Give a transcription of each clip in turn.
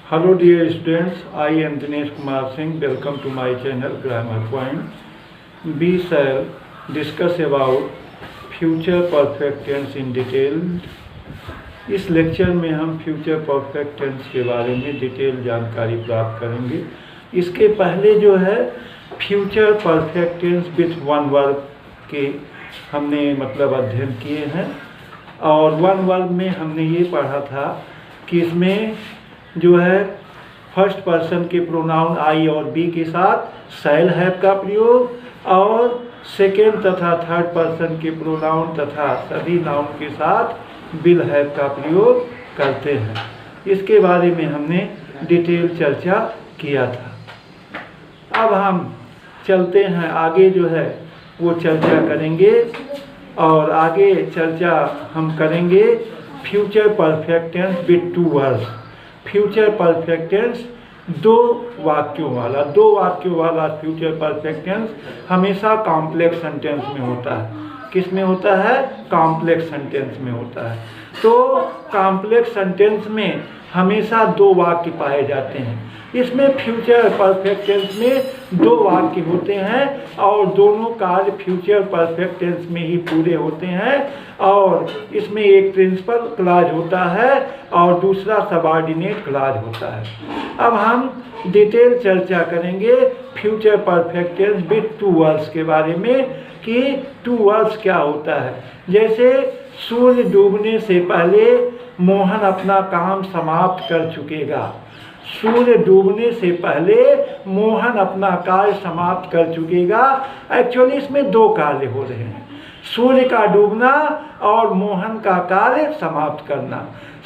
Hello dear students, I am Dinesh Kumar Singh. Welcome to my channel Grammar Point. We shall discuss about future perfect tense in detail. इस lecture में हम future perfect tense के बारे में detail जानकारी प्राप्त करेंगे। इसके पहले जो है future perfect tense with one verb के हमने अध्ययन किए हैं, और वन वर्ब में हमने ये पढ़ा था कि इसमें जो है फर्स्ट पर्सन के प्रोनाउन आई और बी के साथ शैल हैव का प्रयोग, और सेकेंड तथा थर्ड पर्सन के प्रोनाउन तथा सभी नाउन के साथ विल हैव का प्रयोग करते हैं। इसके बारे में हमने डिटेल चर्चा किया था। अब हम चलते हैं आगे, जो है वो चर्चा करेंगे, और आगे चर्चा हम करेंगे future perfect tense with two words. Future perfect tense दो वाक्यों वाला फ्यूचर परफेक्ट टेंस हमेशा कॉम्प्लेक्स सेंटेंस में होता है। किस में होता है? कॉम्प्लेक्स सेंटेंस में होता है। तो कॉम्प्लेक्स सेंटेंस में हमेशा दो वाक्य पाए जाते हैं। इसमें फ्यूचर परफेक्ट टेंस में दो वाक्य होते हैं, और दोनों कार्य फ्यूचर परफेक्ट टेंस में ही पूरे होते हैं, और इसमें एक प्रिंसिपल क्लॉज होता है और दूसरा सबऑर्डिनेट क्लॉज होता है। अब हम डिटेल चर्चा करेंगे future perfect tense with two words के बारे में कि टू वर्ड्स क्या होता है। जैसे सूर्य डूबने से पहले मोहन अपना काम समाप्त कर चुकेगा। सूर्य डूबने से पहले मोहन अपना कार्य समाप्त कर चुकेगा। एक्चुअली इसमें दो कार्य हो रहे हैं, सूर्य का डूबना और मोहन का कार्य समाप्त करना।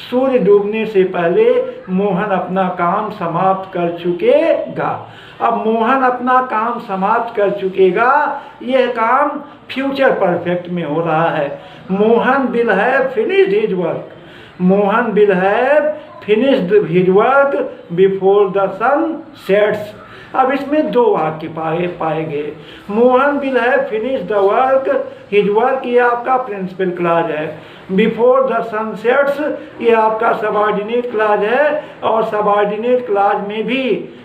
सूर्य डूबने से पहले मोहन अपना काम समाप्त कर चुकेगा। अब मोहन अपना काम समाप्त कर चुकेगा, यह काम फ्यूचर परफेक्ट में हो रहा है। Mohan will have finished his work. Mohan will have finished his work before the sun sets. अब इसमें दो वाक्य पाए गए। Mohan will have finished the work, his work ये आपका प्रिंसिपल क्लॉज है। बिफोर द सन सेट्स ये आपका सबऑर्डिनेट क्लॉज है, और सबऑर्डिनेट क्लॉज में भी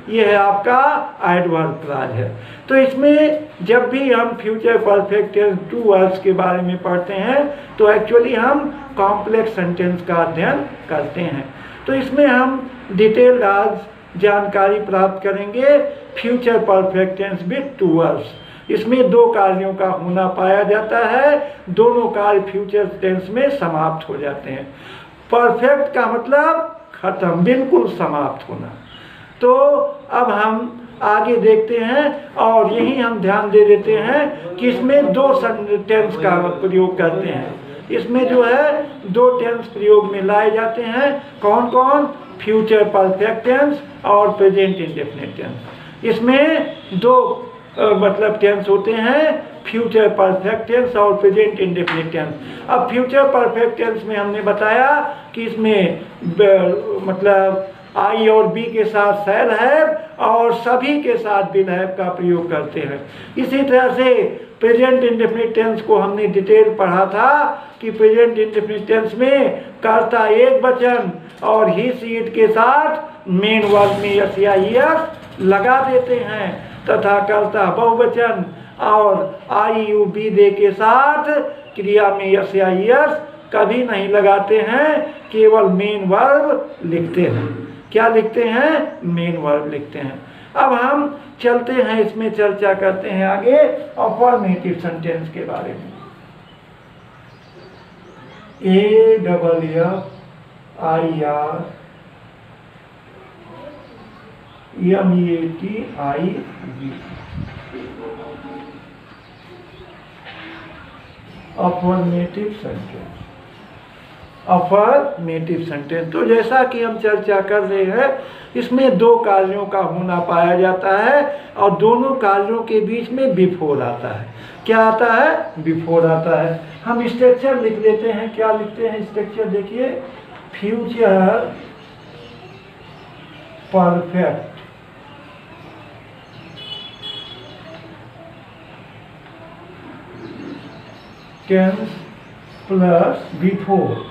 ये है आपका एडवर्ब क्लॉज है। तो इसमें जब भी हम future perfect tense two words के बारे में पढ़ते हैं तो एक्चुअली हम कॉम्प्लेक्स सेंटेंस का अध्ययन करते हैं। तो इसमें हम डिटेल्ड आज जानकारी प्राप्त करेंगे future perfect tense with two words. इसमें दो कार्यों का होना पाया जाता है, दोनों कार्य फ्यूचर टेंस में समाप्त हो जाते हैं। परफेक्ट का मतलब खत्म, बिल्कुल समाप्त होना। तो अब हम आगे देखते हैं, और यही हम ध्यान दे देते हैं कि इसमें दो टेंस का प्रयोग करते हैं। इसमें जो है दो टेंस प्रयोग में लाए जाते हैं। कौन कौन? फ्यूचर परफेक्ट टेंस और प्रेजेंट इंडेफिनिट टेंस। इसमें दो टेंस होते हैं, फ्यूचर परफेक्ट टेंस और प्रेजेंट इंडेफिनिट टेंस। अब फ्यूचर परफेक्ट टेंस में हमने बताया कि इसमें आई और बी के साथ शैल हैव और सभी के साथ विल हैव का प्रयोग करते हैं। इसी तरह से प्रेजेंट इंडेफिनिट टेंस को हमने डिटेल पढ़ा था कि प्रेजेंट इंडेफिनिट टेंस में कर्ता एक वचन और ही सी इट के साथ मेन वर्ब में यस या यस लगा देते हैं, तथा कर्ता बहुवचन और आई यू बी दे के साथ क्रिया में यस या यस कभी नहीं लगाते हैं, केवल मेन वर्ब लिखते हैं। क्या लिखते हैं? मेन वर्ब लिखते हैं। अब हम चलते हैं, इसमें चर्चा करते हैं आगे अफर्मेटिव सेंटेंस के बारे में। AFFIRMATIV affirmative sentence. Affirmative sentence, तो जैसा कि हम चर्चा कर रहे हैं, इसमें दो कार्यों का होना पाया जाता है, और दोनों कार्यों के बीच में बिफोर आता है। क्या आता है? बिफोर आता है। हम स्ट्रक्चर लिख लेते हैं। क्या लिखते हैं स्ट्रक्चर? देखिए, future perfect tense plus before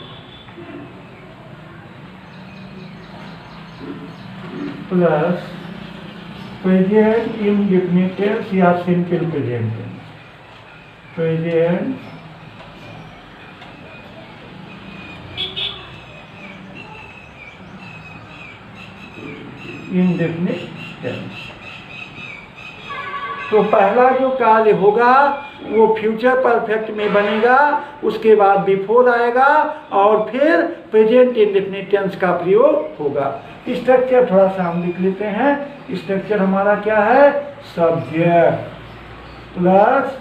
plus present indefinite tense या simple present tense, present indefinite tense. तो पहला जो कार्य होगा वो फ्यूचर परफेक्ट में बनेगा, उसके बाद बिफोर आएगा और फिर प्रेजेंट इंडेफिनिट टेंस का प्रयोग होगा। स्ट्रक्चर थोड़ा सा हम लिख लेते हैं। स्ट्रक्चर हमारा क्या है? सब्जेक्ट प्लस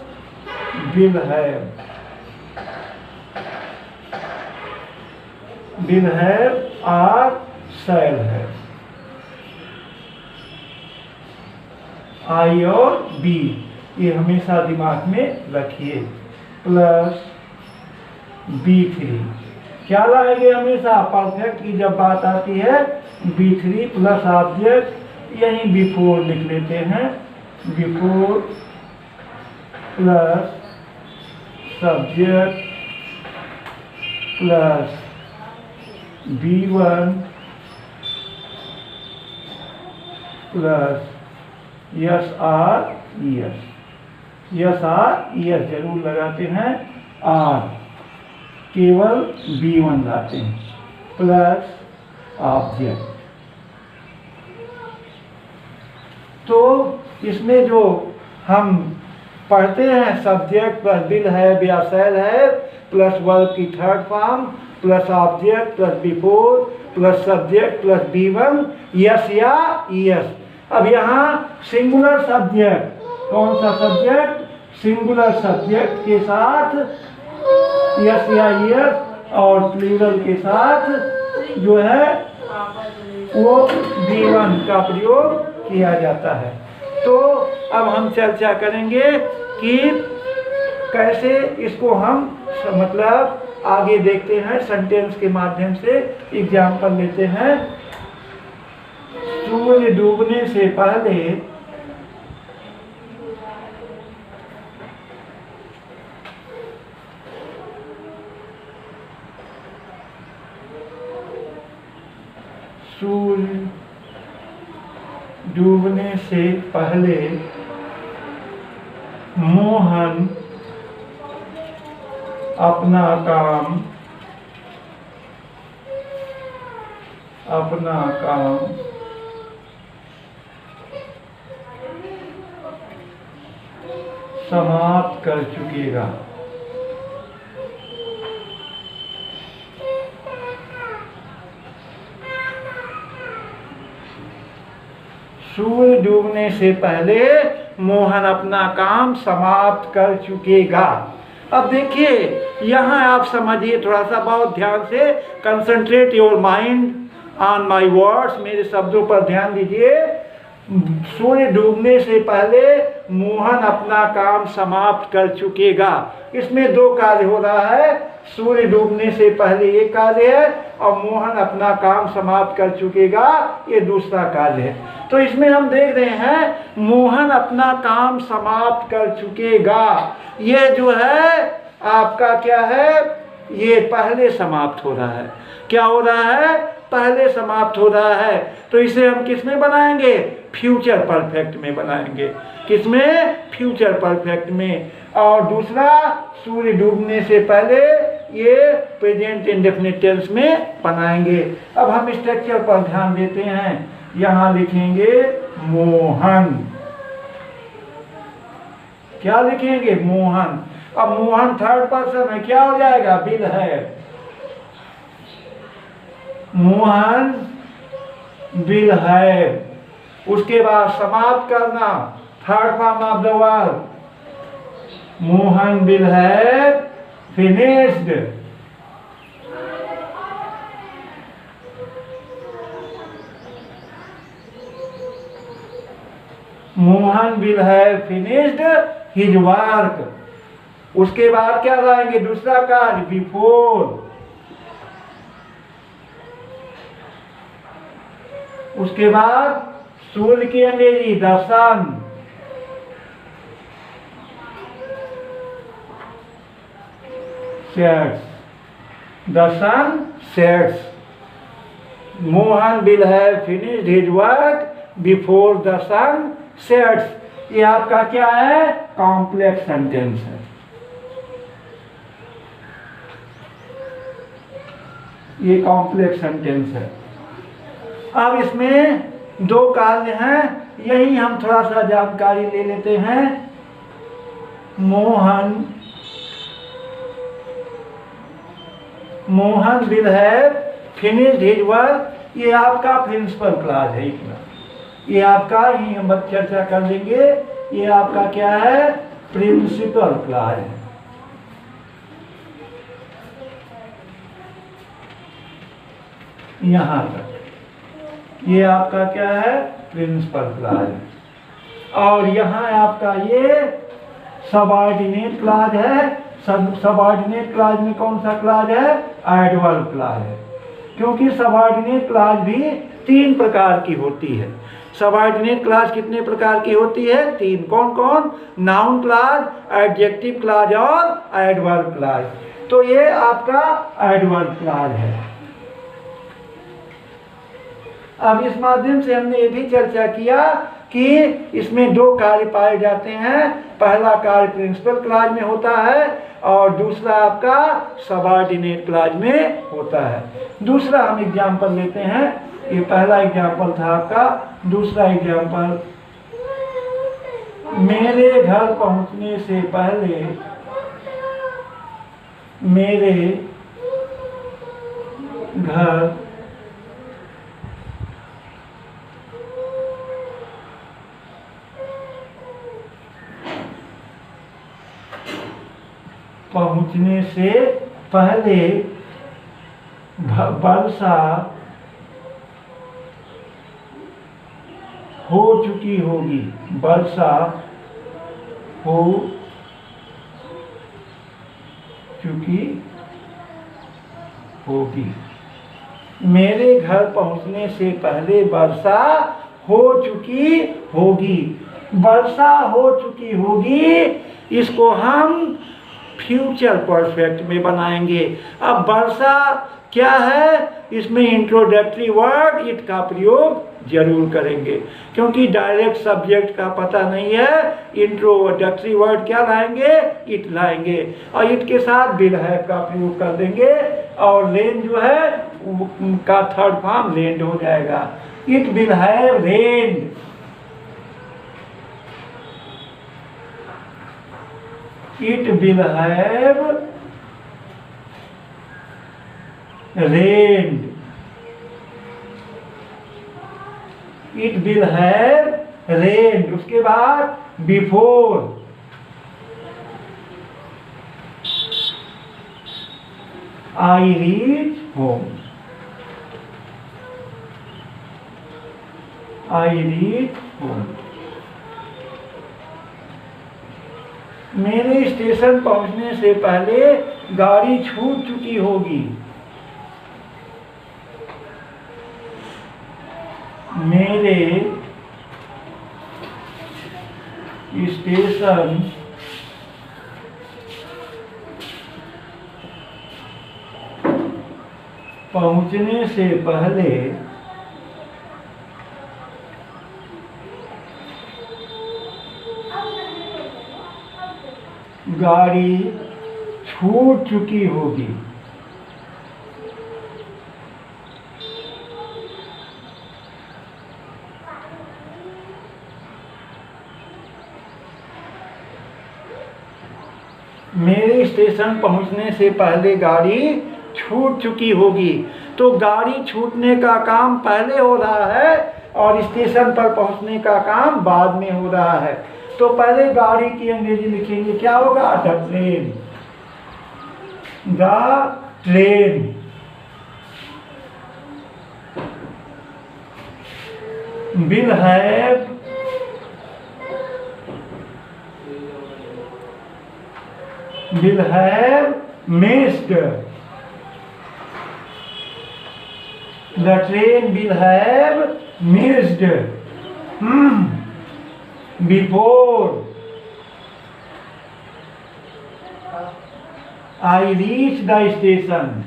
विल हैव और शैल हैव, आई और बी, ये हमेशा दिमाग में रखिए। प्लस B3 क्या लाएंगे हमेशा? परफेक्ट की जब बात आती है B3 प्लस ऑब्जेक्ट, यही बिफोर लिख लेते हैं, before plus subject plus B1 plus S or S, S or S जरूर लगाते हैं, आर केवल B1 लाते हैं, प्लस ऑब्जेक्ट। तो इसमें जो हम पढ़ते हैं सब्जेक्ट प्लस विल हैव या शैल हैव प्लस वर्ब की third form plus object plus before plus subject plus B1 yes या यस। अब यहाँ सिंगुलर सब्जेक्ट, कौन सा सब्जेक्ट? सिंगुलर सब्जेक्ट के साथ यस या यस और प्लूरल के साथ जो है वो B1 का प्रयोग किया जाता है। तो अब हम चर्चा करेंगे कि कैसे इसको हम मतलब आगे देखते हैं, सेंटेंस के माध्यम से एग्जाम्पल लेते हैं। सूर्य डूबने से पहले सूर्य डूबने से पहले मोहन अपना काम समाप्त कर चुकेगा। सूर्य डूबने से पहले मोहन अपना काम समाप्त कर चुकेगा। अब देखिए यहाँ आप समझिए थोड़ा सा, बहुत ध्यान से, concentrate your mind on my words, मेरे शब्दों पर ध्यान दीजिए। सूर्य डूबने से पहले मोहन अपना काम समाप्त कर चुकेगा। इसमें दो कार्य हो रहा है, सूर्य डूबने से पहले एक कार्य है और मोहन अपना काम समाप्त कर चुकेगा ये दूसरा कार्य है। तो इसमें हम देख रहे हैं मोहन अपना काम समाप्त कर चुकेगा, ये जो है आपका क्या है, ये पहले समाप्त हो रहा है। क्या हो रहा है? पहले समाप्त हो रहा है। तो इसे हम किस में बनाएंगे? फ्यूचर परफेक्ट में बनाएंगे। किसमें? फ्यूचर परफेक्ट में। और दूसरा सूर्य डूबने से पहले ये प्रेजेंट इंडेफिनिट टेंस में बनाएंगे। अब हम स्ट्रक्चर पर ध्यान देते हैं। यहाँ लिखेंगे मोहन, क्या लिखेंगे? मोहन। अब मोहन थर्ड पर्सन है, क्या हो जाएगा? विल है। मोहन विल है। उसके बाद समाप्त करना, third form of the verb, Mohan will है फिनिश्ड। मोहन विल है फिनिश्ड हिज वर्क। उसके बाद क्या लाएंगे? दूसरा कार्य, बिफोर। उसके बाद सूर्य की अंग्रेजी the sun. Sets, the sun sets. Mohan will have finished his work before the sun sets. ये आपका क्या है? कॉम्प्लेक्स सेंटेंस है। ये कॉम्प्लेक्स सेंटेंस है। अब इसमें दो कार्य हैं, यही हम थोड़ा सा जानकारी ले लेते हैं। Mohan will have finished his work, ये आपका प्रिंसिपल क्लॉज है। ये आपका, यही हम चर्चा कर लेंगे, ये आपका क्या है? प्रिंसिपल क्लॉज है। यहां तक ये आपका क्या है? प्रिंसिपल क्लॉज है। और यहां आपका ये सबऑर्डिनेट क्लॉज है। सबऑर्डिनेट क्लॉज में कौन सा क्लॉज है? एडवर्ब क्लॉज है। क्योंकि सबऑर्डिनेट क्लॉज भी 3 प्रकार की होती है। सबऑर्डिनेट क्लॉज कितने प्रकार की होती है? 3। कौन कौन? नाउन क्लॉज, एडजेक्टिव क्लॉज और एडवर्ब क्लॉज। तो ये आपका एडवर्ब क्लॉज है। अब इस माध्यम से हमने ये भी चर्चा किया कि इसमें 2 कार्य पाए जाते हैं। पहला कार्य प्रिंसिपल क्लॉज में होता है और दूसरा आपका सबऑर्डिनेट क्लॉज में होता है। दूसरा हम एग्जाम्पल लेते हैं। ये पहला एग्जाम्पल था आपका। दूसरा एग्जाम्पल, मेरे घर पहुंचने से पहले मेरे घर पहुंचने से पहले वर्षा हो चुकी होगी। वर्षा हो चुकी होगी। मेरे घर पहुंचने से पहले वर्षा हो चुकी होगी। वर्षा हो चुकी होगी, इसको हम फ्यूचर परफेक्ट में बनाएंगे। अब वर्षा क्या है? इसमें इंट्रोडक्टरी वर्ड इट का प्रयोग जरूर करेंगे, क्योंकि डायरेक्ट सब्जेक्ट का पता नहीं है। इंट्रोडक्टरी वर्ड क्या लाएंगे? इट लाएंगे और इट के साथ विल हैव का प्रयोग कर देंगे और रेन जो है का थर्ड फॉर्म रेन्ड हो जाएगा। It will have rained. It will have rained. It will have rained. उसके बाद before I reach home. I reach home. मेरे स्टेशन पहुंचने से पहले गाड़ी छूट चुकी होगी। मेरे स्टेशन पहुंचने से पहले गाड़ी छूट चुकी होगी। मेरे स्टेशन पहुंचने से पहले गाड़ी छूट चुकी होगी। तो गाड़ी छूटने का काम पहले हो रहा है और स्टेशन पर पहुंचने का काम बाद में हो रहा है। तो पहले गाड़ी की अंग्रेजी लिखेंगे, क्या होगा? The train. The train. Will have missed. The train will have missed. Before I reach the station.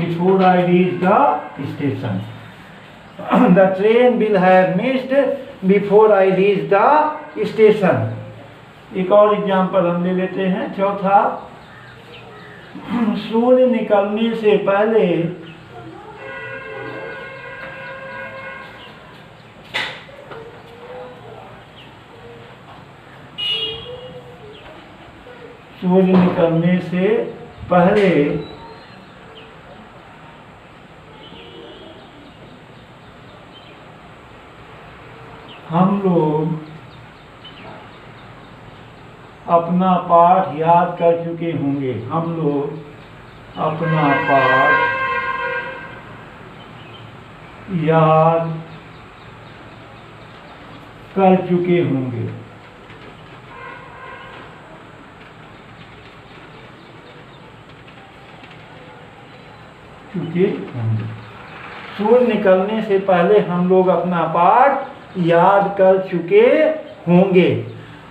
before I reach the station. The train will have missed before I reach the station. एक और example हम ले लेते हैं। चौथा, सूर्य निकलने से पहले हम लोग अपना पाठ याद कर चुके होंगे। हम लोग अपना पाठ याद कर चुके होंगे। सूर्य निकलने से पहले हम लोग अपना पाठ याद कर चुके होंगे।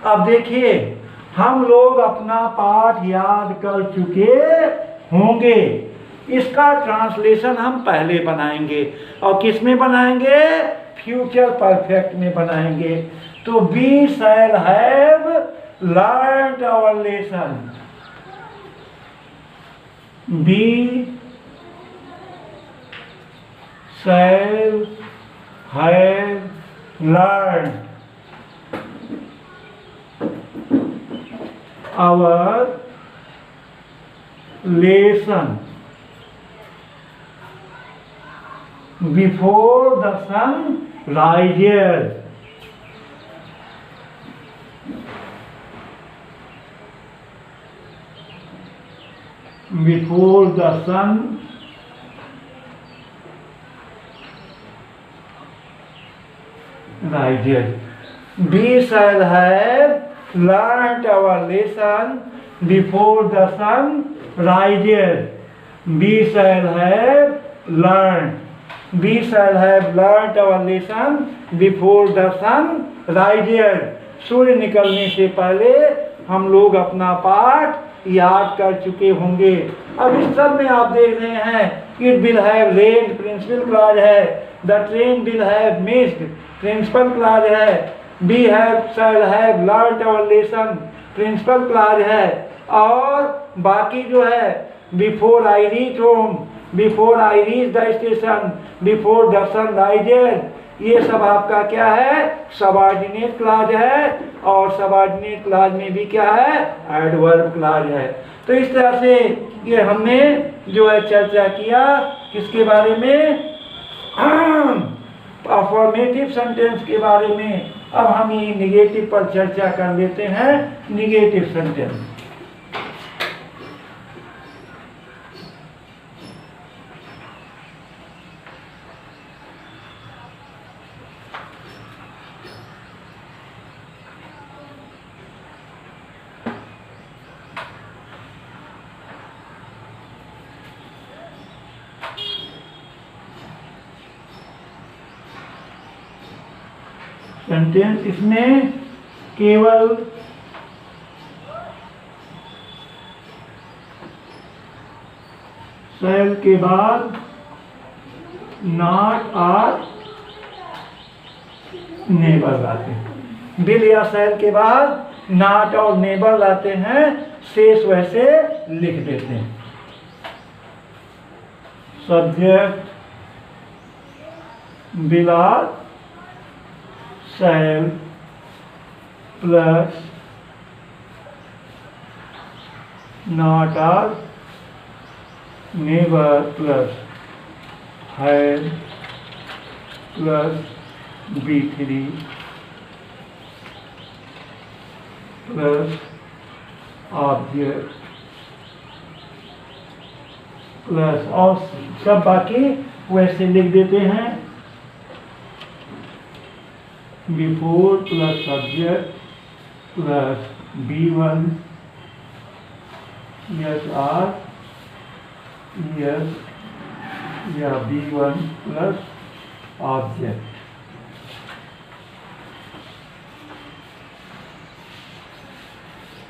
अब देखिए, हम लोग अपना पाठ याद कर चुके होंगे, इसका ट्रांसलेशन हम पहले बनाएंगे। और किस में बनाएंगे? फ्यूचर परफेक्ट में बनाएंगे। तो we shall have learned our lesson. We shall have learned our lesson before the sun rises. Before the sun rises. We shall have learnt our lesson before the sun rises. We shall have learned. We shall have learnt our lesson before the sun rises. सूर्य निकलने से पहले हम लोग अपना पाठ याद कर चुके होंगे। अब इस सब में आप देख रहे हैं, it will have rained principal clause है, the train will have missed principal clause है, we have shall have learned our lesson principal clause है, और बाकी जो है before I reach home, before I reach the station, before the sun rises, ये सब आपका क्या है? सबऑर्डिनेट क्लॉज है। और सबऑर्डिनेट क्लॉज में भी क्या है? एडवर्ब क्लॉज है। तो इस तरह से ये हमने जो है चर्चा किया किसके बारे में? अफर्मेटिव सेंटेंस के बारे में। अब हम ये निगेटिव पर चर्चा कर लेते हैं। निगेटिव सेंटेंस, सेंटेंस इसमें केवल शैल के बाद नॉट और नेबर लाते हैं। विल या शैल के बाद नॉट और नेबर लाते हैं, शेष वैसे लिख देते हैं। सब्जेक्ट विल और शैल प्लस नॉट और neither plus have plus B3 plus object plus, और सब बाकी वैसे लिख देते हैं। Before plus subject plus B1 S or S या B1 प्लस ऑब्जेक्ट।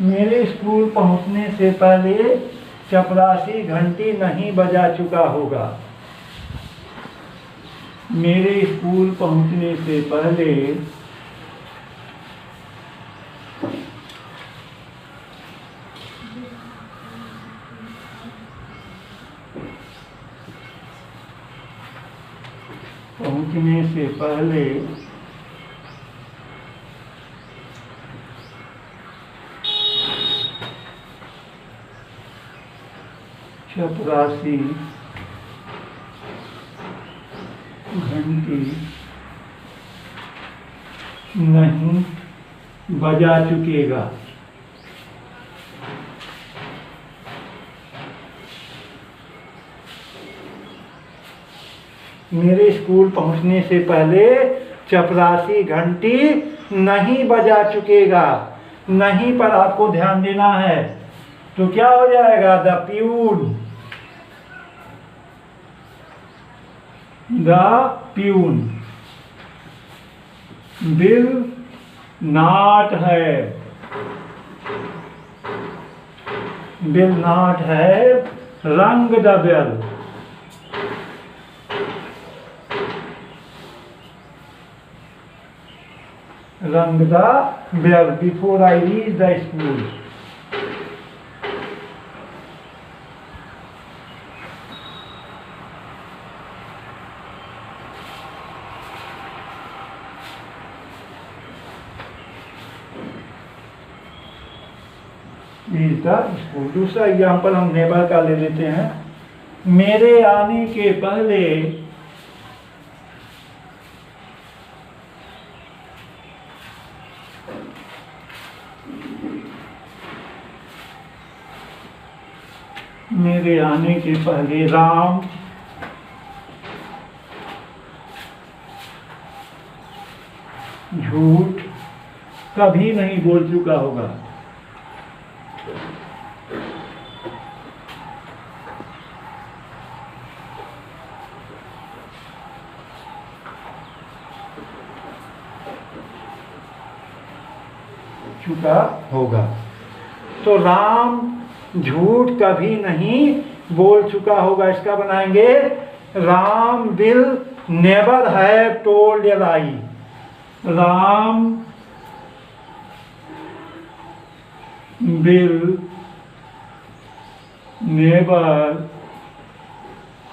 मेरे स्कूल पहुंचने से पहले चपरासी घंटी नहीं बजा चुका होगा। मेरे स्कूल पहुंचने से पहले चपरासी घंटी नहीं बजा चुकेगा। मेरे स्कूल पहुंचने से पहले चपरासी घंटी नहीं बजा चुकेगा। नहीं पर आपको ध्यान देना है, तो क्या हो जाएगा? The peon will not have rung the bell. Rung the bell before I reach the school. दूसरा एग्जाम्पल हम नेबर का ले लेते हैं। मेरे आने के पहले राम झूठ कभी नहीं बोल चुका होगा। तो राम झूठ कभी नहीं बोल चुका होगा। इसका बनाएंगे Ram will never have told A lie. Ram will never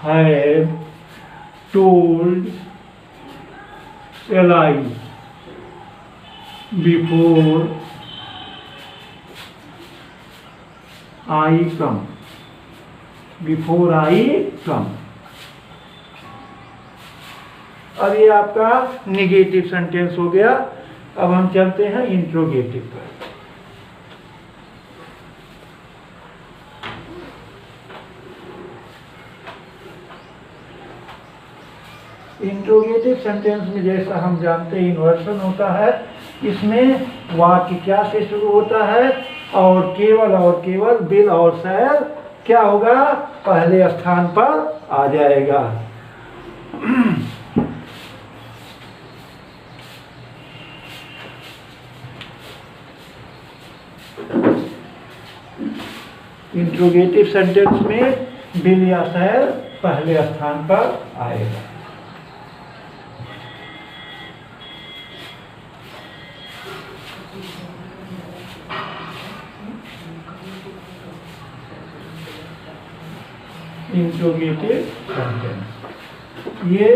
have told A lie before I come। Before I come। अब ये आपका निगेटिव सेंटेंस हो गया। अब हम चलते हैं इंट्रोगेटिव पर। इंट्रोगेटिव सेंटेंस में जैसा हम जानते हैं इन्वर्सन होता है। इसमें वाक्य क्या से शुरू होता है और केवल बिल और शैल क्या होगा? पहले स्थान पर आ जाएगा। इंट्रोगेटिव सेंटेंस में बिल या शैल पहले स्थान पर आएगा। इंट्रोगेटिव सेंटेंस ये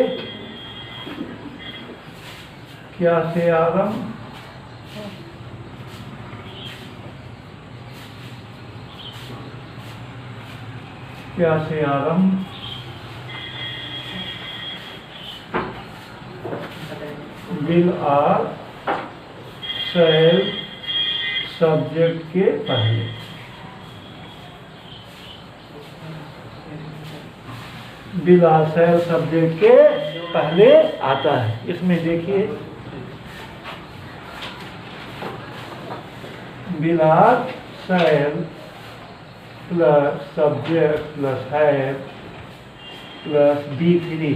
क्या से आरंभ विल आर शैल सब्जेक्ट के पहले। विल आर शैल सब्जेक्ट के पहले आता है। इसमें देखिए will or shall plus subject plus have plus B3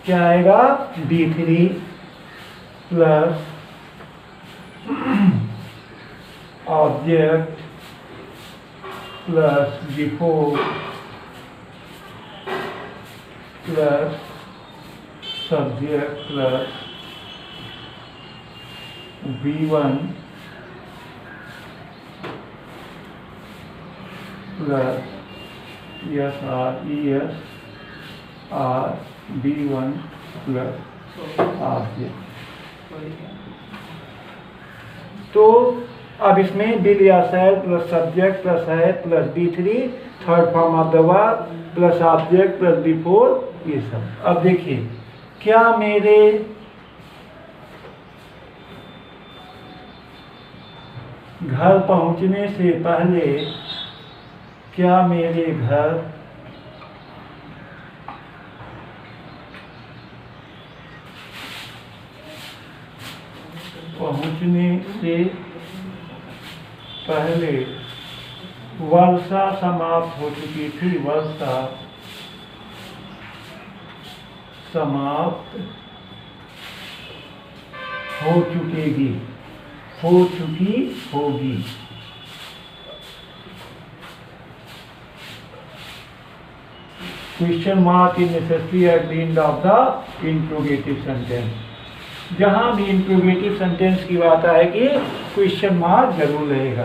क्या आएगा? B3 plus object plus before plus subject plus B1 plus ES R B1 plus RJ। तो अब इसमें बिल या सेल प्लस सब्जेक्ट प्लस है plus B3 third form of the verb plus object plus B4 ये सब। अब देखिए क्या मेरे घर पहुंचने से पहले क्या मेरे घर पहुंचने से पहले वर्षा समाप्त हो चुकी थी, वर्षा समाप्त हो चुकेगी, हो चुकी होगी। Question mark is necessary at the end of the interrogative sentence. जहां भी इंट्रोगेटिव सेंटेंस की बात आएगी क्वेश्चन मार्क जरूर रहेगा।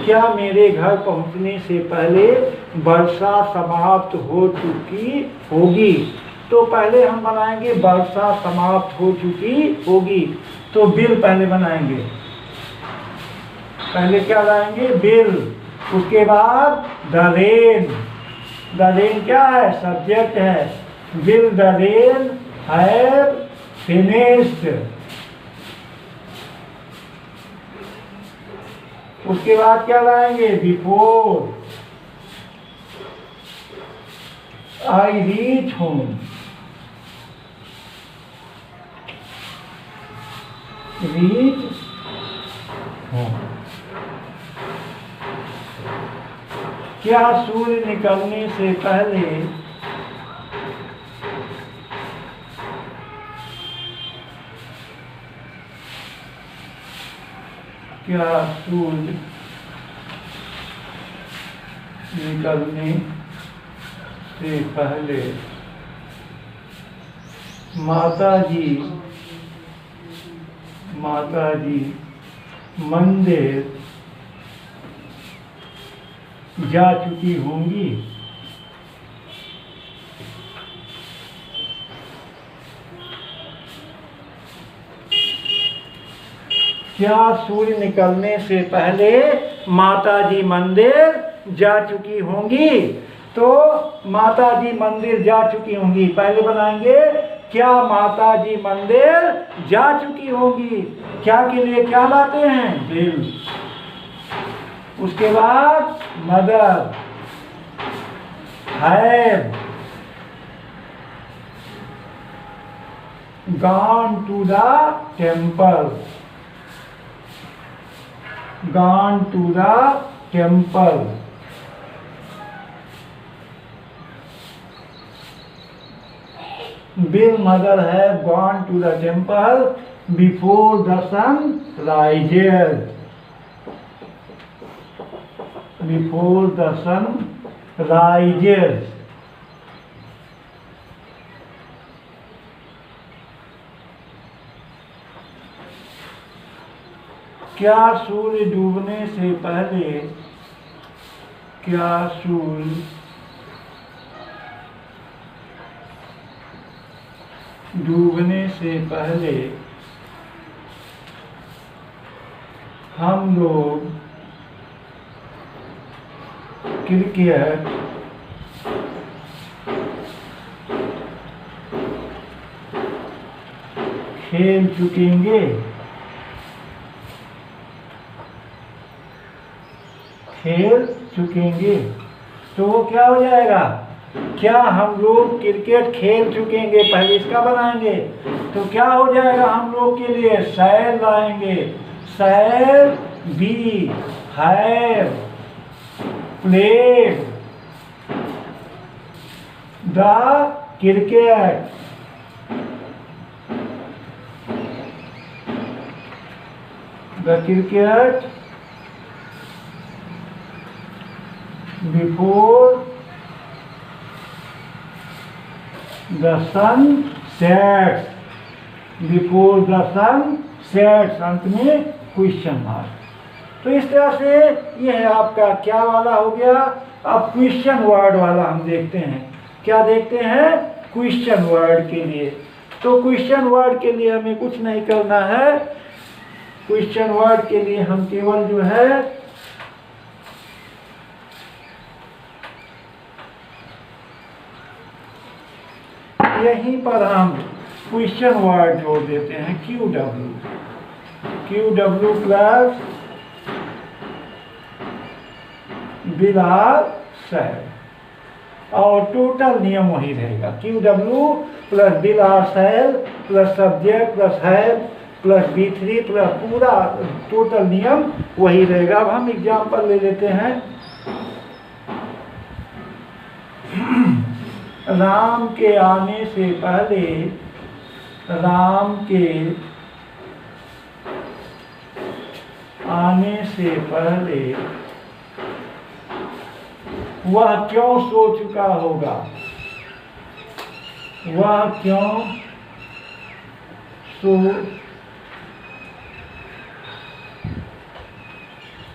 क्या मेरे घर पहुंचने से पहले वर्षा समाप्त हो चुकी होगी, तो पहले हम बनाएंगे वर्षा समाप्त हो चुकी होगी, तो बिल पहले बनाएंगे। पहले क्या लाएंगे? बिल। उसके बाद द रेन। द रेन क्या है? सब्जेक्ट है। Will the rain have finished. उसके बाद क्या लाएंगे? Before I reach home. Reach home. क्या सूर्य निकलने से पहले क्या सूर्य निकलने से पहले माताजी मंदिर जा चुकी होंगी? क्या सूर्य निकलने से पहले माताजी मंदिर जा चुकी होंगी? तो माताजी मंदिर जा चुकी होंगी पहले बनाएंगे। क्या माताजी मंदिर जा चुकी होंगी? क्या के लिए क्या लाते हैं? बिल। उसके बाद mother have gone to the temple. Gone to the temple. Will mother have gone to the temple before the sun rises? Before the sun rises. क्या सूर्य डूबने से पहले क्या सूर्य डूबने से पहले हम लोग क्रिकेट खेल चुकेंगे? खेल चुकेंगे। तो वो क्या हो जाएगा? क्या हम लोग क्रिकेट खेल चुकेंगे, पहले इसका बनाएंगे। तो क्या हो जाएगा हम लोग के लिए? शैल लाएंगे। Shall be have played the cricket. The cricket before the sun sets, before the sun sets, अंत में क्वेश्चन मार्क। तो इस तरह से ये है आपका क्या वाला हो गया। अब क्वेश्चन वर्ड वाला हम देखते हैं, क्या देखते हैं, क्वेश्चन वर्ड के लिए। तो क्वेश्चन वर्ड के लिए हमें कुछ नहीं करना है, क्वेश्चन वर्ड के लिए हम केवल जो है यहीं पर हम क्वेश्चन वर्ड जोड़ देते हैं QW प्लस बिलार सेल, और टोटल नियम वही रहेगा, QW plus will or shall plus subject plus have plus B3 plus पूरा टोटल नियम वही रहेगा। अब हम एग्जाम्पल ले लेते हैं। राम के आने से पहले, राम के आने से पहले वह क्यों सो चुका होगा, वह क्यों सो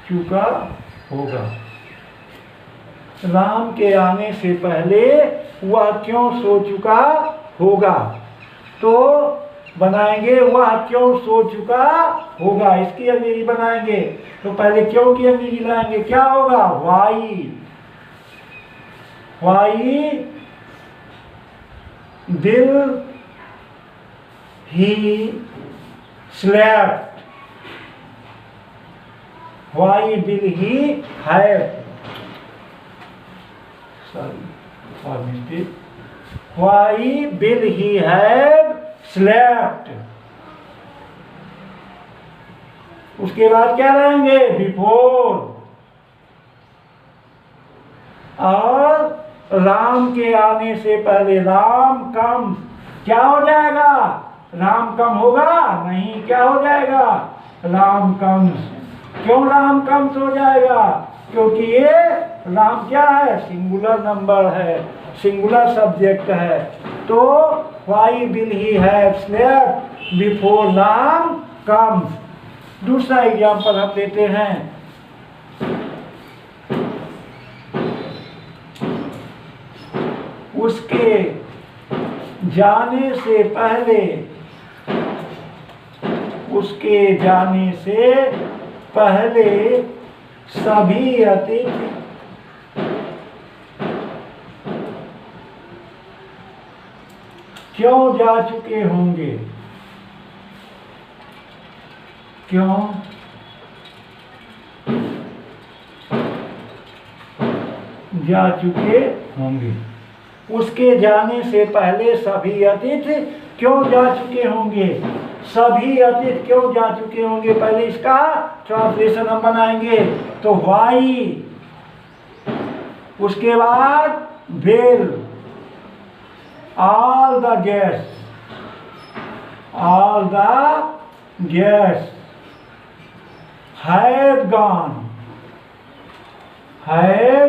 चुका होगा। राम के आने से पहले वह क्यों सो चुका होगा। तो बनाएंगे वह क्यों सो चुका होगा, इसकी अंग्रेजी बनाएंगे। तो पहले क्यों की अंग्रेजी लाएंगे, क्या होगा, Why will he slept? Why will he have? Why will he have slept? उसके बाद क्या रहेंगे, बिफोर। और राम के आने से पहले, राम कम, क्या हो जाएगा, राम कम होगा नहीं, क्या हो जाएगा, राम कम। क्यों राम कम हो जाएगा, क्योंकि ये राम क्या है, सिंगुलर नंबर है, सिंगुलर सब्जेक्ट है। तो why will he have slept before Ram comes. दूसरा एग्जाम्पल हम लेते हैं। उसके जाने से पहले, उसके जाने से पहले सभी अतिथि क्यों जा चुके होंगे, क्यों जा चुके होंगे। उसके जाने से पहले सभी अतिथि क्यों जा चुके होंगे, सभी अतिथि क्यों जा चुके होंगे। पहले इसका ट्रांसलेशन हम बनाएंगे। तो वाई, उसके बाद will, all the guest, all the guest have gone, have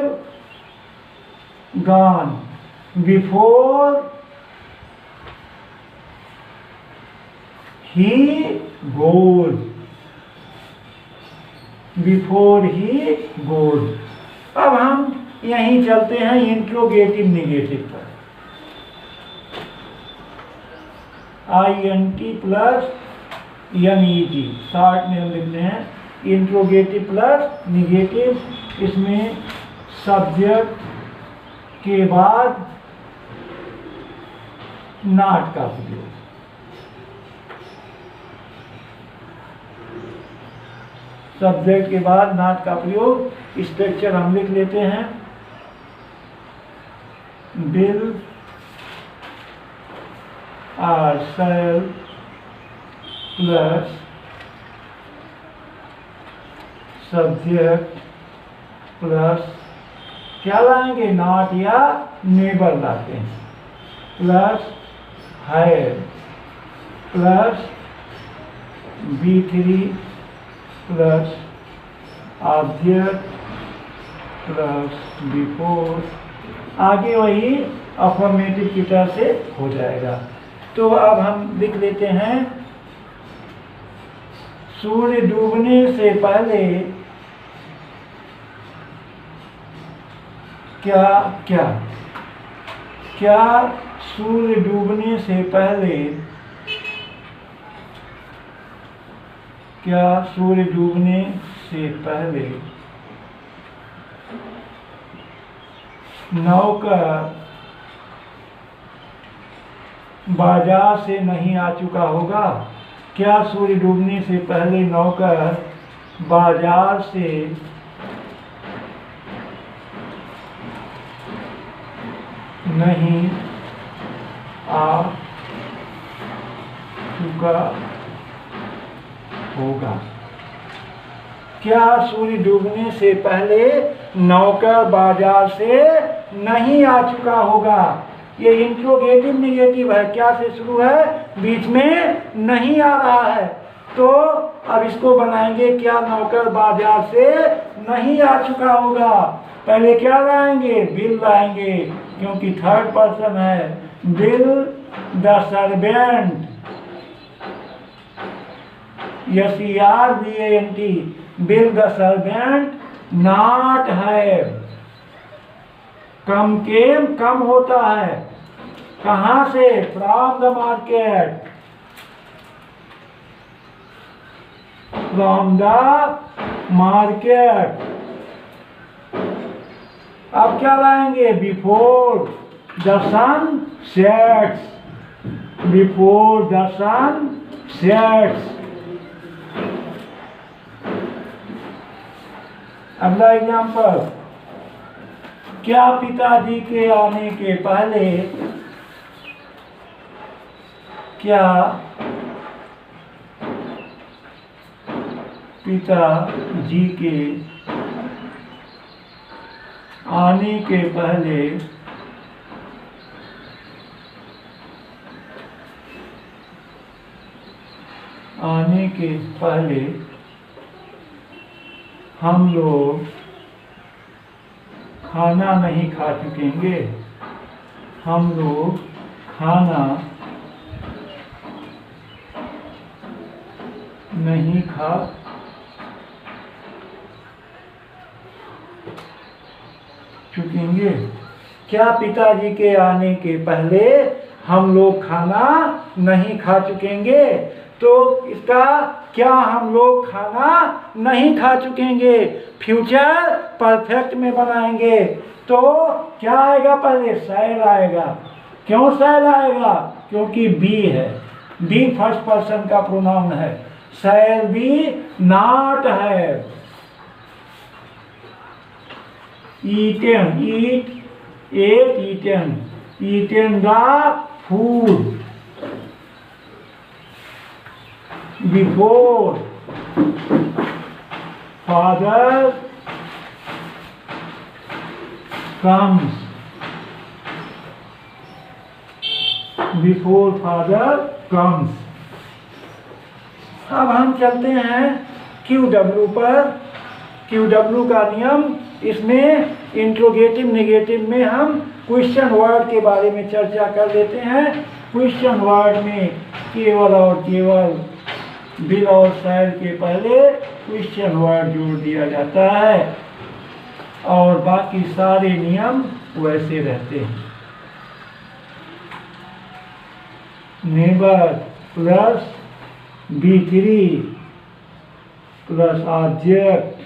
gone before he goes, before he goes। अब हम यहीं चलते हैं इंट्रोगेटिव निगेटिव पर। INT प्लस NET शॉर्ट में हम लिखते हैं इंट्रोगेटिव प्लस निगेटिव। इसमें सब्जेक्ट के बाद नॉट का प्रयोग, सब्जेक्ट के बाद नॉट का प्रयोग। स्ट्रक्चर हम लिख लेते हैं। Will or shall plus subject plus क्या लाएंगे, नॉट या नेबर लाते हैं, plus have plus B3 plus object plus before, आगे वही अफर्मेटिव की तरह से हो जाएगा। तो अब हम लिख लेते हैं सूर्य डूबने से पहले क्या क्या क्या सूर्य डूबने से पहले, क्या सूर्य डूबने से पहले नौकर बाजार से नहीं आ चुका होगा? क्या सूर्य डूबने से पहले नौकर बाजार से नहीं आ चुका होगा? क्या सूर्य डूबने से पहले नौकर बाजार से नहीं आ चुका होगा? ये इंट्रोगेटिव नेगेटिव है, क्या से शुरू है, बीच में नहीं आ रहा है। तो अब इसको बनाएंगे, क्या नौकर बाजार से नहीं आ चुका होगा। पहले क्या लाएंगे, बिल लाएंगे, क्योंकि थर्ड पर्सन है। Will the servant, SERVANT, will the servant not है। कम केम, कम होता है कहां से, from the market, from the market. अब क्या लाएंगे, before the sun sets, before the sun sets. अगला एग्जाम्पल, क्या पिताजी के आने के पहले, क्या पिताजी के आने के पहले हम लोग खाना नहीं खा चुकेंगे, हम लोग खाना नहीं खा चुकेंगे। क्या पिताजी के आने के पहले हम लोग खाना नहीं खा चुकेंगे? तो इसका क्या हम लोग खाना नहीं खा चुकेंगे फ्यूचर परफेक्ट में बनाएंगे। तो क्या आएगा, पहले शैल आएगा। क्यों शैल आएगा, क्योंकि बी है, बी फर्स्ट पर्सन का प्रोनाउन है। शैल बी नॉट है। eaten, ate, eaten the food before father comes, before father comes। अब हम चलते हैं QW पर। QW का नियम, इसमें इंट्रोगेटिव नेगेटिव में हम क्वेश्चन वर्ड के बारे में चर्चा कर लेते हैं। क्वेश्चन वर्ड में केवल और केवल बिल और शैल के पहले क्वेश्चन वर्ड जोड़ दिया जाता है और बाकी सारे नियम वैसे रहते हैं। Neighbour plus B3 plus object,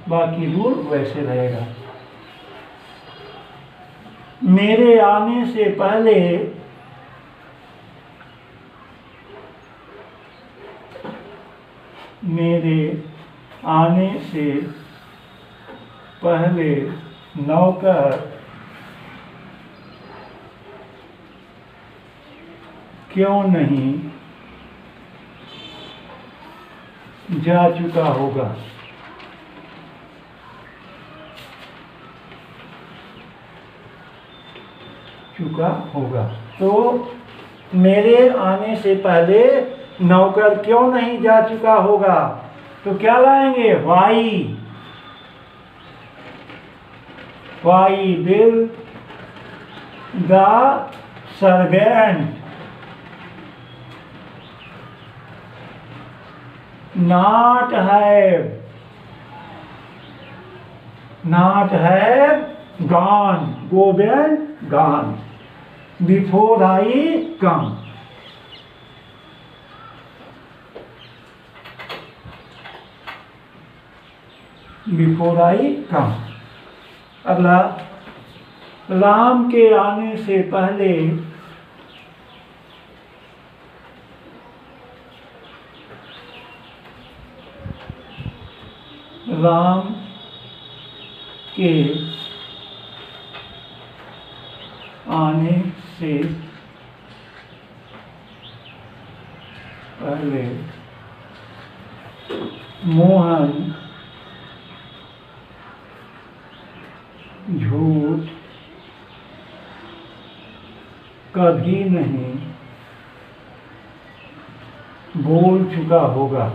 बाकी रूल वैसे रहेगा। मेरे आने से पहले नौकर क्यों नहीं जा चुका होगा। तो मेरे आने से पहले नौकर क्यों नहीं जा चुका होगा। तो क्या लाएंगे, Y, Why will the servant not have gone, go been gone, before I come? Before I come. अगला, राम के आने से पहले राम के आने से पहले मोहन झूठ कभी नहीं बोल चुका होगा।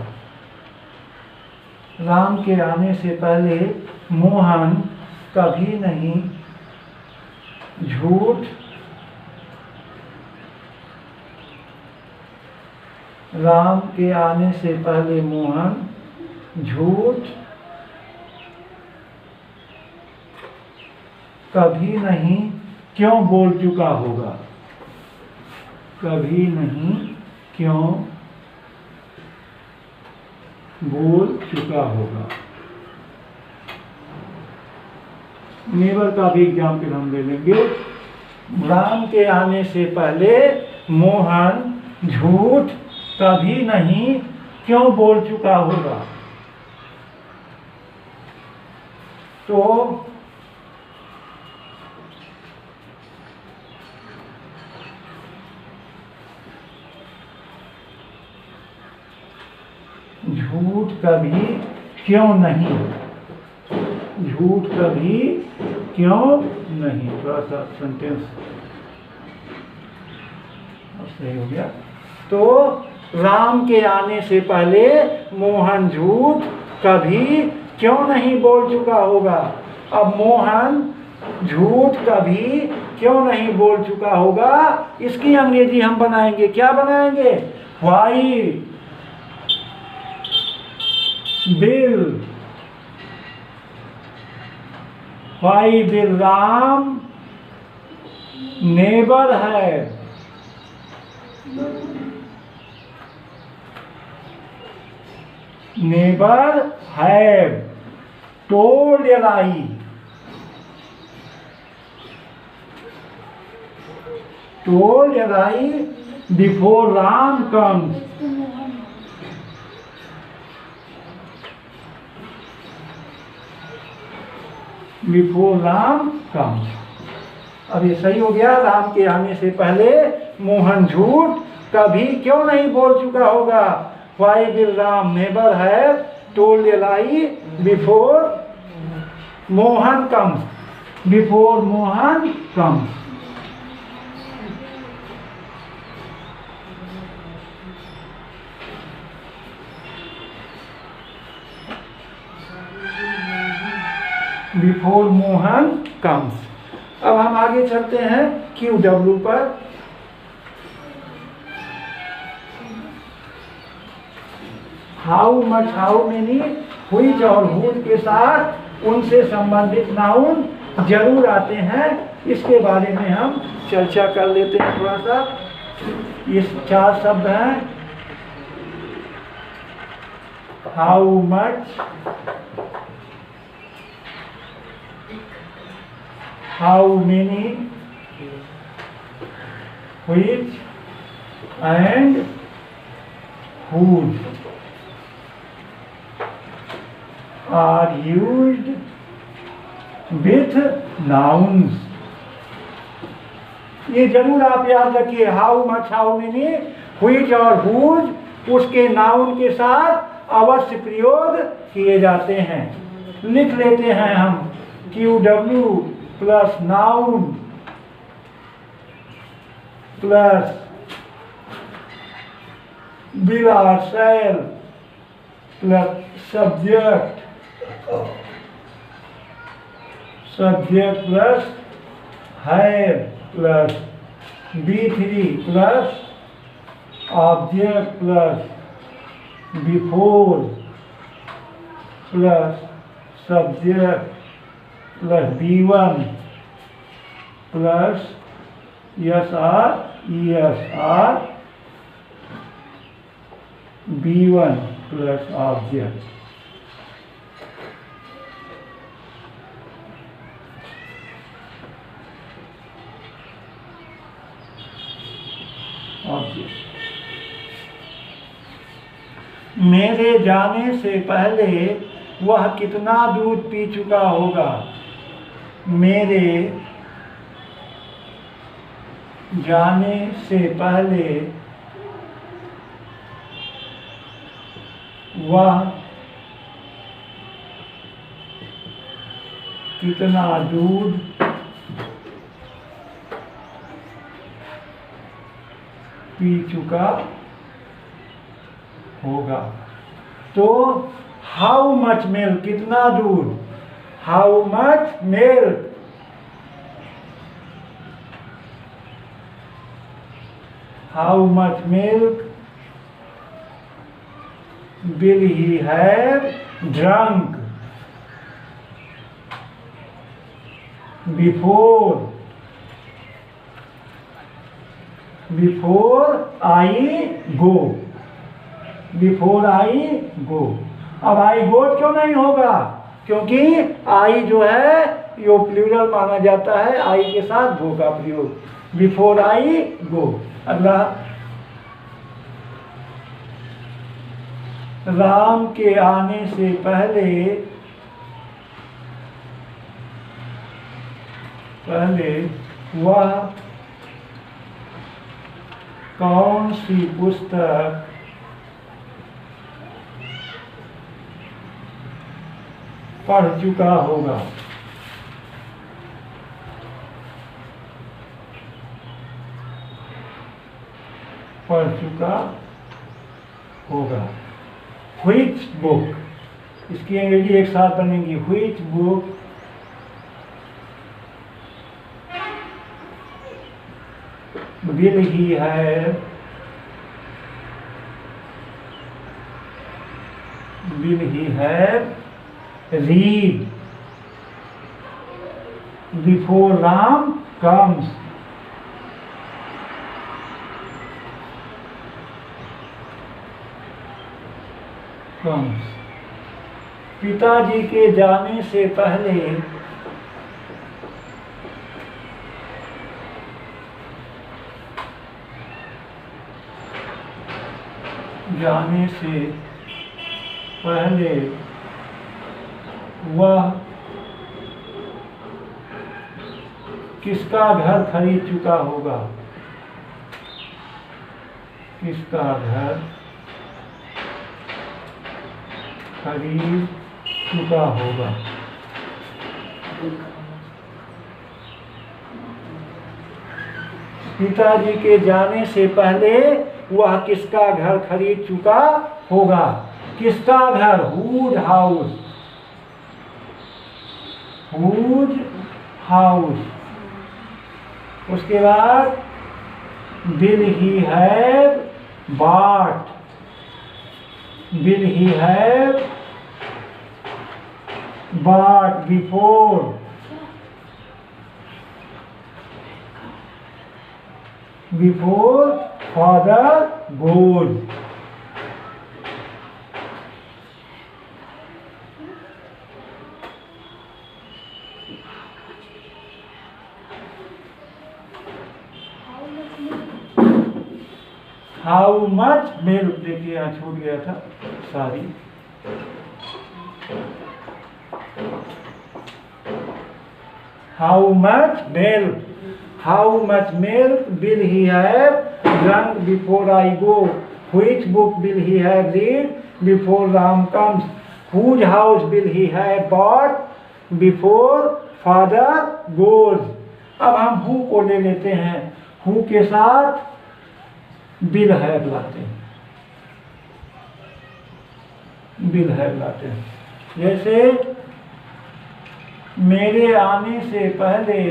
राम के आने से पहले मोहन कभी नहीं झूठ राम के आने से पहले मोहन झूठ कभी नहीं क्यों बोल चुका होगा। कभी नहीं क्यों बोल चुका होगा। नेवर का भी एग्जाम्पल हम ले लेंगे। राम के आने से पहले मोहन झूठ कभी नहीं क्यों बोल चुका होगा। तो झूठ कभी क्यों नहीं, झूठ कभी क्यों नहीं। थोड़ा सा सेंटेंस सही हो गया। तो राम के आने से पहले मोहन झूठ कभी क्यों नहीं बोल चुका होगा। अब मोहन झूठ कभी क्यों नहीं बोल चुका होगा, इसकी अंग्रेजी हम बनाएंगे। क्या बनाएंगे? Why will Ram never have told a lie before Ram comes? Before Ram comes. अब ये सही हो गया। राम के आने से पहले मोहन झूठ कभी क्यों नहीं बोल चुका होगा। Why will Ram never have told a lie before Mohan comes? Before Mohan comes. Before Mohan comes. अब हम आगे चलते हैं QW पर। How much, how many, which और हुज के साथ उनसे संबंधित नाउन जरूर आते हैं। इसके बारे में हम चर्चा कर लेते हैं थोड़ा सा। ये 4 शब्द हैं। How much, how many, which and whose are used with nouns. ये जरूर आप याद रखिए। How much, how many, which और whose उसके नाउन के साथ अवश्य प्रयोग किए जाते हैं। लिख लेते हैं हम। QW plus noun plus will or shall plus subject subject plus have plus B3 plus object plus before plus subject plus B1 plus ESR B1 plus object. मेरे जाने से पहले वह कितना दूध पी चुका होगा। मेरे जाने से पहले वह कितना दूध पी चुका होगा। तो हाउ मच मिल्क, कितना दूध, how much milk, how much milk will he have drunk before I go, before I go। अब I go क्यों नहीं होगा? क्योंकि I जो है यो प्लूरल माना जाता है, I के साथ go का प्रयोग। Before I go। अगला, राम के आने से पहले वह कौन सी पुस्तक पढ़ चुका होगा। पढ़ चुका होगा। Which book, इसकी अंग्रेजी एक साथ बनेगी। Which book will he have read before Ram comes। पिताजी के जाने से पहले वह किसका घर खरीद चुका होगा। किसका घर खरीद चुका होगा। पिताजी के जाने से पहले वह किसका घर खरीद चुका होगा। किसका घर, हुज हाउस, हुज हाउस। उसके बाद will he have bought, will he have bought before father goes। How much milk, देखिए यहाँ छूट गया था, sorry. How much milk will he have drunk before I go. Which book will he have read before Ram comes. Whose house will he have bought before father goes. अब हम who co ले लेते हैं, हु के साथ will have लाते हैं, will have लाते हैं। जैसे मेरे आने से पहले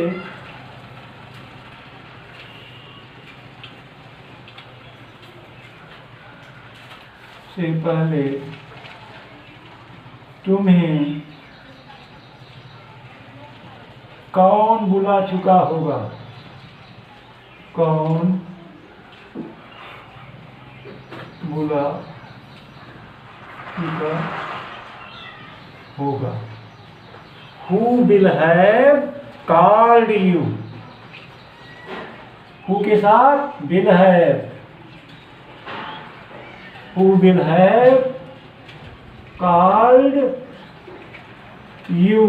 तुम्हें कौन बुला चुका होगा? कौन बुला चुका होगा? Who will have called you? Who के साथ will have. Who will have called you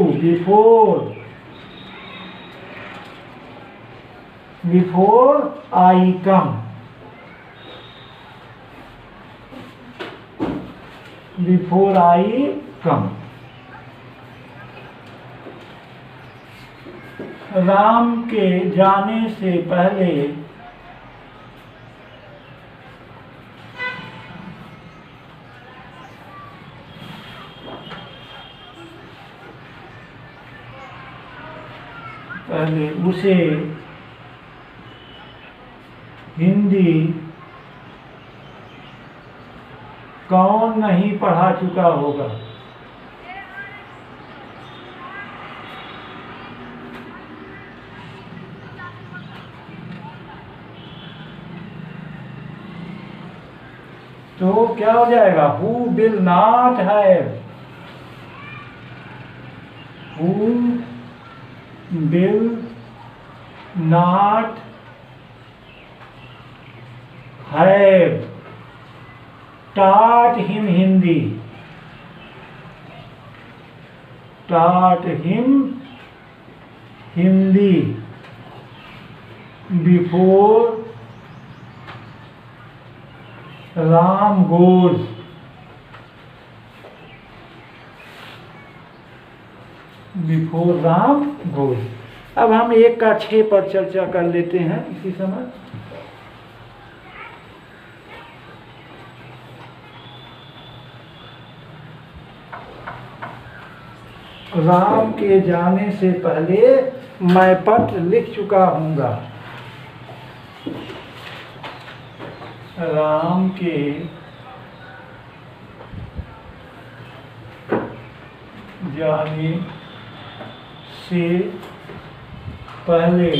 before I come? Before I come. Ram के जाने से पहले उसे हिंदी कौन नहीं पढ़ा चुका होगा? तो क्या हो जाएगा? Who will not have? Who will not have taught him Hindi? Taught him Hindi before Ram goes. Before Ram goes. अब हम 1 का 6 पर चर्चा कर लेते हैं इसी समय। राम के जाने से पहले मैं पत्र लिख चुका हूँगा। राम के जाने से पहले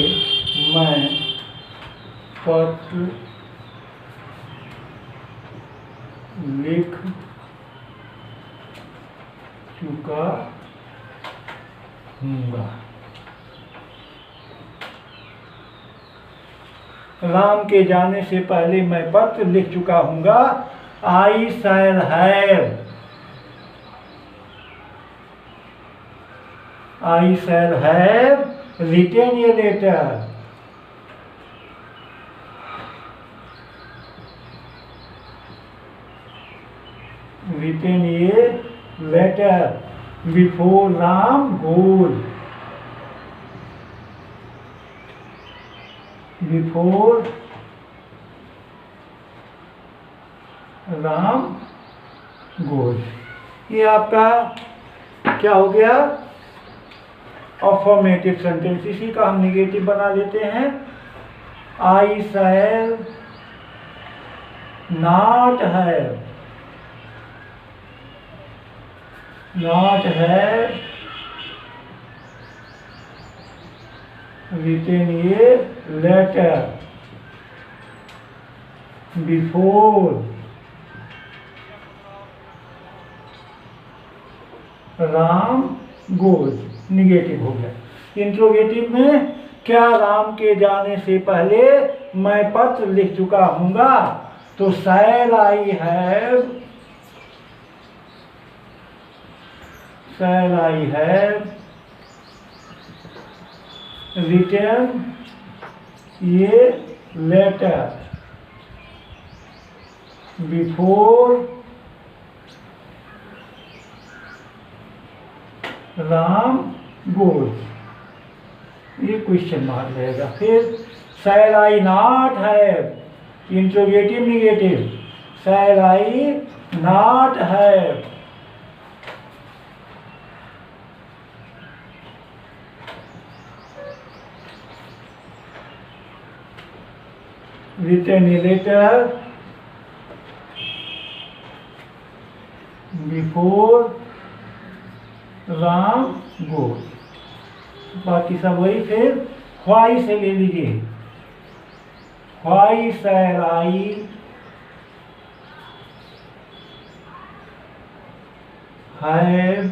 मैं पत्र लिख चुका हूँगा। राम के जाने से पहले मैं पत्र लिख चुका हूँगा। I shall have. I shall have written a letter. Written a letter before Ram goes. Before Ram goes. ये आपका क्या हो गया? Affirmative sentence. इसी का हम निगेटिव बना लेते हैं। I shall not have. Not have written a letter before Ram goes. Negative हो गया। इंट्रोगेटिव में क्या राम के जाने से पहले मैं पत्र लिख चुका हूँगा? तो shall I have written a letter before Ram goes. ये क्वेश्चन मार्क रहेगा। फिर shall I not have, interrogative negative, shall I not have written a letter before Ram goes। बाकी सब वही। फिर why से ले लीजिए, why shall I have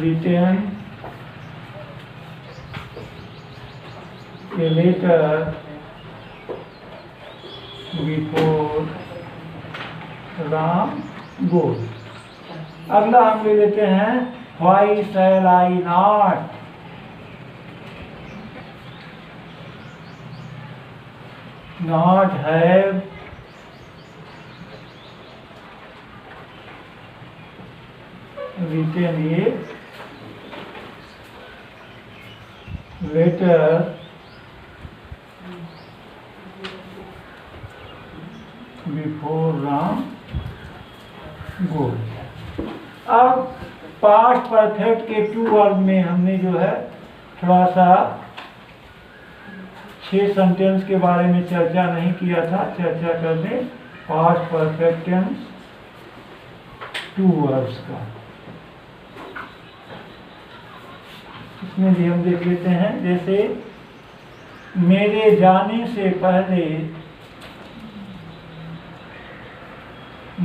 written a letter before Ram goes। अगला हम ले लेते हैं why shall I not have written a letter before Ram goes। अब पास्ट परफेक्ट के टू वर्ब में हमने जो है थोड़ा सा 6 सेंटेंस के बारे में चर्चा नहीं किया था, चर्चा कर दें past perfect tense to verbs का। इसमें भी हम देख लेते हैं, जैसे मेरे जाने से पहले,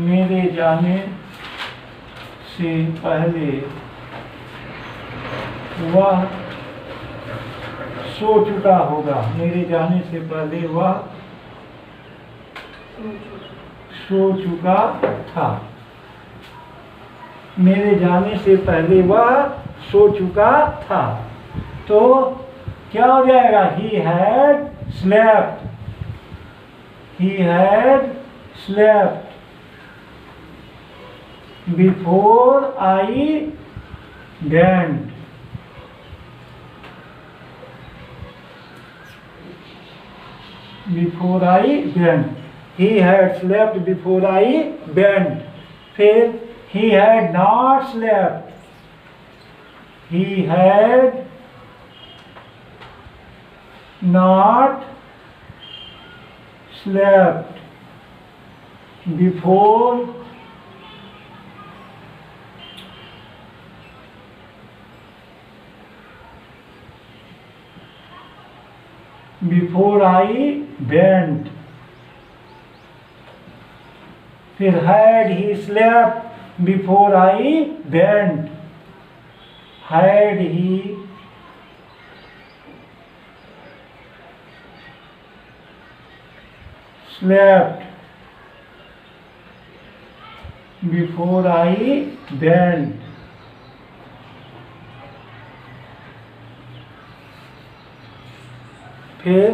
मेरे जाने से पहले वह सो चुका होगा। मेरे जाने से पहले वह सो चुका था। मेरे जाने से पहले वह सो चुका था, तो क्या हो जाएगा? He had slept, he had slept before I went। Before I went, he had slept before I went। फिर he had not slept, he had not slept before I went। फिर had he slept before I went, had he slept before I went। फिर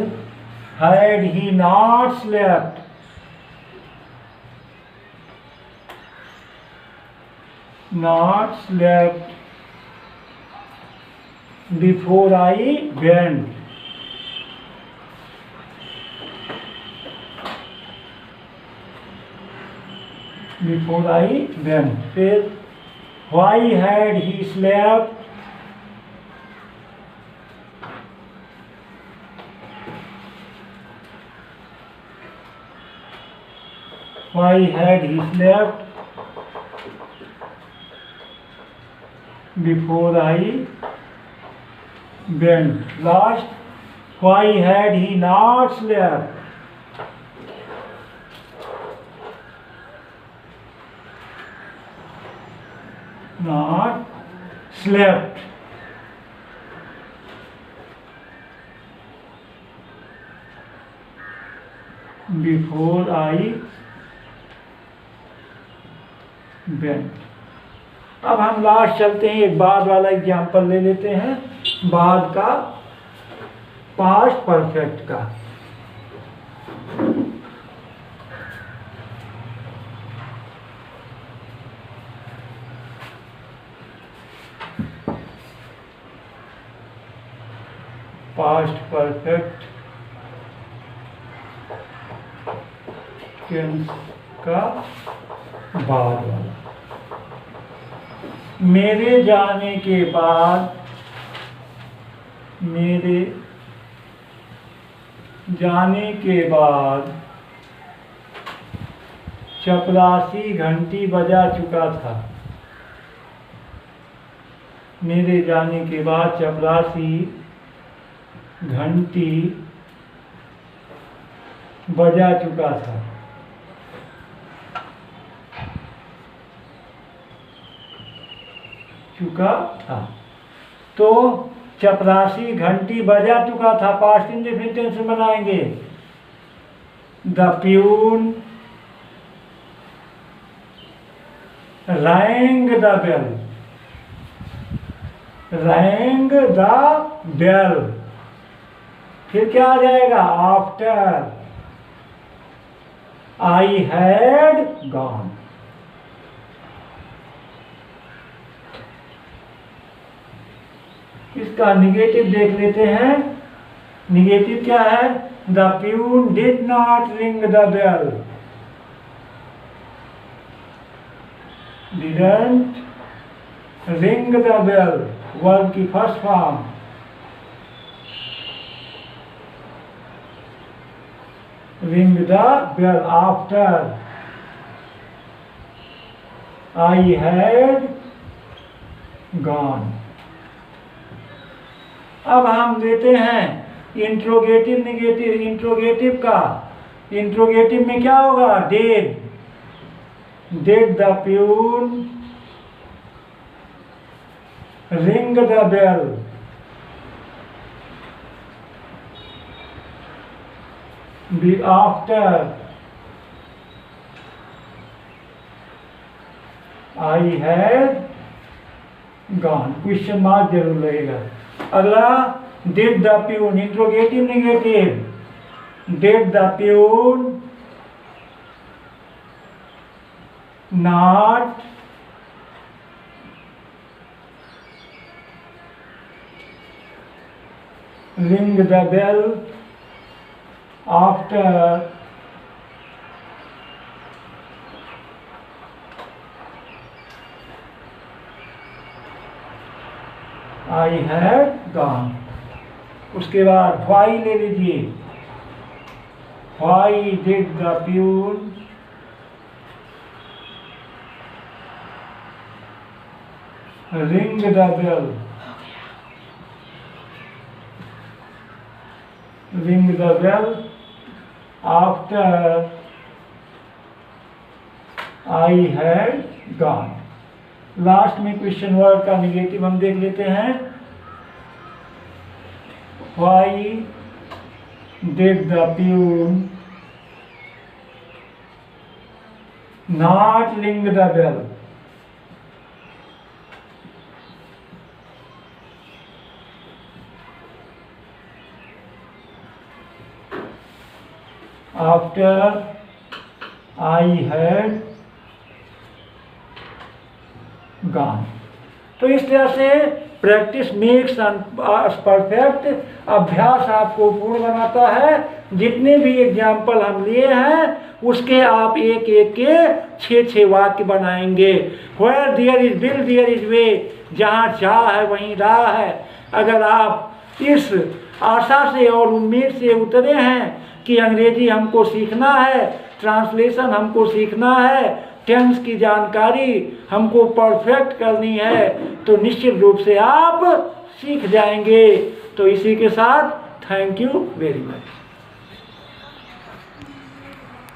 had he not slept before I went। Before I went। फिर why had he slept why had he slept before I went। Last, why had he not slept before I went। अब हम last चलते हैं, एक बाद वाला example ले लेते हैं, बाद का पास्ट परफेक्ट का। पास्ट परफेक्ट टेंस का बाद वाला। मेरे जाने के बाद मेरे जाने के बाद चपरासी घंटी बजा चुका था। मेरे जाने के बाद चपरासी घंटी बजा चुका था। तो चपरासी घंटी बजा चुका था, पास्ट इंडेफिनिट टेंस में बनाएंगे। The peon rang the bell, rang the bell। फिर क्या आ जाएगा? After I had gone. इसका निगेटिव देख लेते हैं। निगेटिव क्या है? The peon did not ring the bell, didn't ring the bell, verb की first form. ring the bell after I had gone। अब हम लेते हैं इंट्रोगेटिव निगेटिव। इंट्रोगेटिव का, इंट्रोगेटिव में क्या होगा? Dead. Did the peon ring the bell? Be after I had gone। Question mark जरूर लगेगा। अगला did the peon, interrogative negative. Did the peon not ring the bell after I had gone। उसके बाद why ले लीजिए। Why did the peon ring the bell? Ring the bell after I had gone। Last में question word का negative हम देख लेते हैं। Why did the peon not ring the bell? After I had gone। तो इस तरह से प्रैक्टिस मेक्स परफेक्ट, अभ्यास आपको पूर्ण बनाता है। जितने भी एग्जाम्पल हम लिए हैं उसके आप एक एक के 6 वाक्य बनाएंगे। Where there is will there is way, जहाँ चाह है वहीं राह है। अगर आप इस आशा से और उम्मीद से उतरे हैं कि अंग्रेजी हमको सीखना है, ट्रांसलेशन हमको सीखना है, टेंस की जानकारी हमको परफेक्ट करनी है, तो निश्चित रूप से आप सीख जाएंगे। तो इसी के साथ थैंक यू वेरी मच।